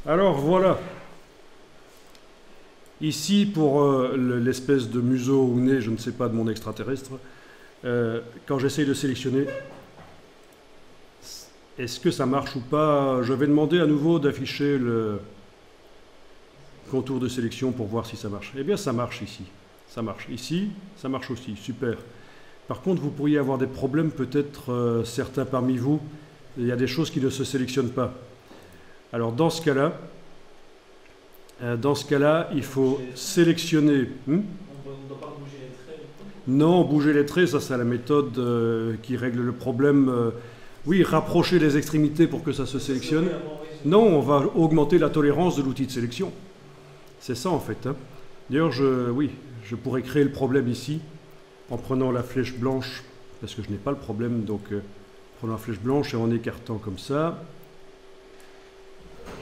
Alors voilà. Ici, pour l'espèce de museau ou nez, je ne sais pas, de mon extraterrestre, quand j'essaye de sélectionner, est-ce que ça marche ou pas? Je vais demander à nouveau d'afficher le contour de sélection pour voir si ça marche. Eh bien, ça marche ici. Ça marche. Ici, ça marche aussi. Super. Par contre, vous pourriez avoir des problèmes, peut-être certains parmi vous. Il y a des choses qui ne se sélectionnent pas. Alors, dans ce cas-là, il faut sélectionner. On ne doit pas bouger les traits. Non, bouger les traits, ça c'est la méthode qui règle le problème. Oui, rapprocher les extrémités pour que ça se sélectionne. Non, on va augmenter la tolérance de l'outil de sélection. C'est ça en fait. Hein. D'ailleurs, je pourrais créer le problème ici en prenant la flèche blanche, parce que je n'ai pas le problème, donc prenant la flèche blanche et en écartant comme ça.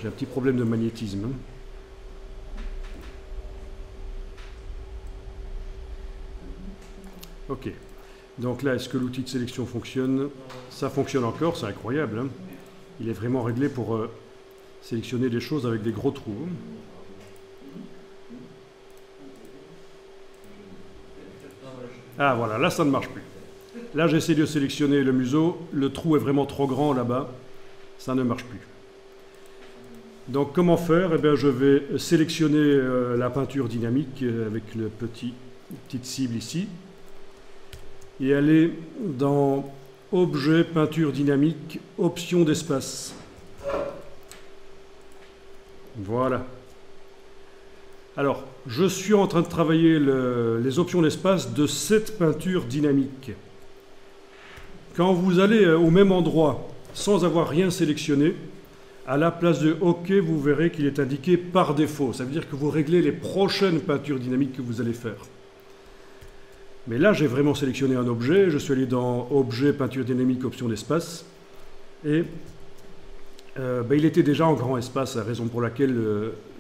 J'ai un petit problème de magnétisme. Hein. Ok. Donc là, est-ce que l'outil de sélection fonctionne? Ça fonctionne encore, c'est incroyable. Hein. Il est vraiment réglé pour sélectionner des choses avec des gros trous. Hein. Ah voilà, là ça ne marche plus. Là j'essaie de sélectionner le museau, le trou est vraiment trop grand là-bas, ça ne marche plus. Donc comment faire? Eh bien je vais sélectionner la peinture dynamique avec le petite cible ici et aller dans Objet, peinture dynamique, option d'espace. Voilà. Alors, je suis en train de travailler les options d'espace de cette peinture dynamique. Quand vous allez au même endroit, sans avoir rien sélectionné, à la place de OK, vous verrez qu'il est indiqué par défaut. Ça veut dire que vous réglez les prochaines peintures dynamiques que vous allez faire. Mais là, j'ai vraiment sélectionné un objet. Je suis allé dans Objet, peinture dynamique, option d'espace. Et il était déjà en grand espace, la raison pour laquelle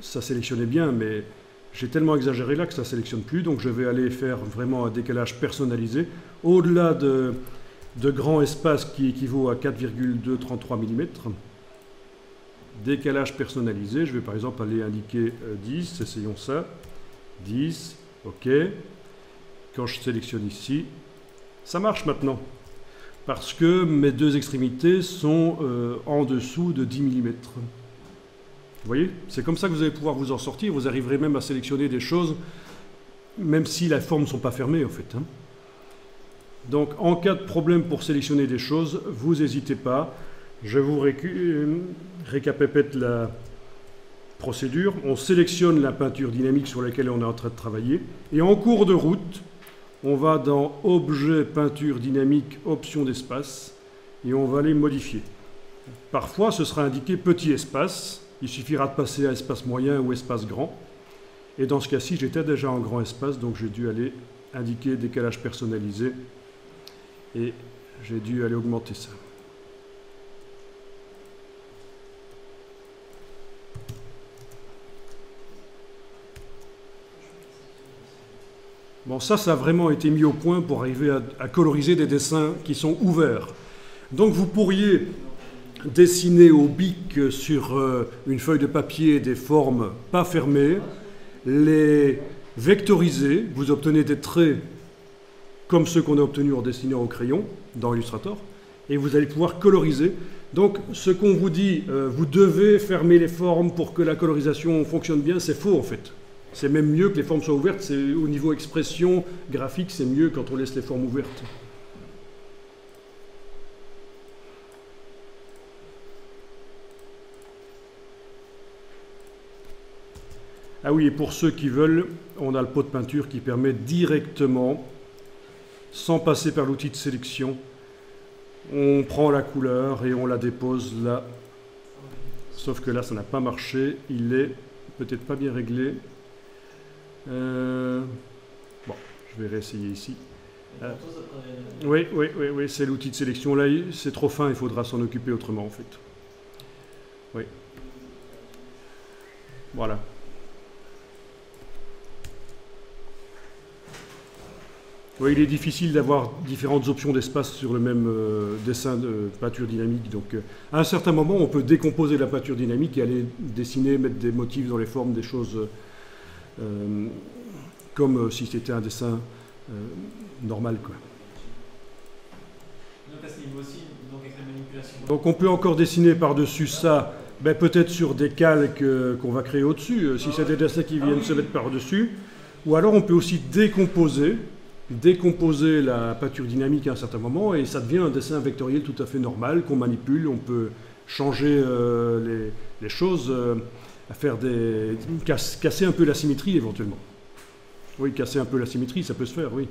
ça sélectionnait bien, mais j'ai tellement exagéré là que ça ne sélectionne plus, donc je vais aller faire vraiment un décalage personnalisé, au-delà de grand espace qui équivaut à 4,233 mm. Décalage personnalisé, je vais par exemple aller indiquer 10, essayons ça, 10, OK. Quand je sélectionne ici, ça marche maintenant. Parce que mes deux extrémités sont en dessous de 10 mm. Vous voyez? C'est comme ça que vous allez pouvoir vous en sortir. Vous arriverez même à sélectionner des choses, même si les formes ne sont pas fermées, en fait. Hein. Donc, en cas de problème pour sélectionner des choses, vous n'hésitez pas. Je vous récapépète la procédure. On sélectionne la peinture dynamique sur laquelle on est en train de travailler. Et en cours de route, on va dans Objet, peinture dynamique, option d'espace, et on va les modifier. Parfois, ce sera indiqué petit espace. Il suffira de passer à espace moyen ou espace grand. Et dans ce cas-ci, j'étais déjà en grand espace, donc j'ai dû aller indiquer décalage personnalisé. Et j'ai dû aller augmenter ça. Bon, ça a vraiment été mis au point pour arriver à coloriser des dessins qui sont ouverts. Donc vous pourriez dessiner au bic sur une feuille de papier des formes pas fermées, les vectoriser, vous obtenez des traits comme ceux qu'on a obtenus en dessinant au crayon dans Illustrator, et vous allez pouvoir coloriser. Donc ce qu'on vous dit, vous devez fermer les formes pour que la colorisation fonctionne bien, c'est faux en fait. C'est même mieux que les formes soient ouvertes. Au niveau expression graphique, c'est mieux quand on laisse les formes ouvertes. Ah oui, et pour ceux qui veulent, on a le pot de peinture qui permet directement, sans passer par l'outil de sélection, on prend la couleur et on la dépose là. Sauf que là, ça n'a pas marché. Il est peut-être pas bien réglé. Bon, je vais réessayer ici. Oui, c'est l'outil de sélection. Là, c'est trop fin, il faudra s'en occuper autrement, en fait. Oui. Voilà. Oui, il est difficile d'avoir différentes options d'espace sur le même dessin de peinture dynamique. Donc, à un certain moment, on peut décomposer la peinture dynamique et aller dessiner, mettre des motifs dans les formes, des choses comme si c'était un dessin normal, quoi. Donc à ce niveau aussi, donc avec la manipulation. Donc, on peut encore dessiner par-dessus ça, ben, peut-être sur des calques qu'on va créer au-dessus, si c'est des dessins qui viennent se mettre par-dessus. Ou alors, on peut aussi décomposer la peinture dynamique à un certain moment et ça devient un dessin vectoriel tout à fait normal qu'on manipule. On peut changer les choses, à faire casser un peu la symétrie éventuellement. Oui, casser un peu la symétrie, ça peut se faire, oui.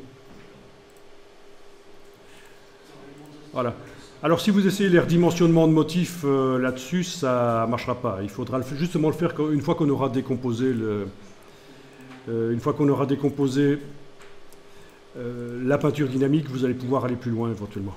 Voilà. Alors si vous essayez les redimensionnements de motifs là-dessus, ça ne marchera pas. Il faudra justement le faire une fois qu'on aura décomposé la peinture dynamique, vous allez pouvoir aller plus loin éventuellement.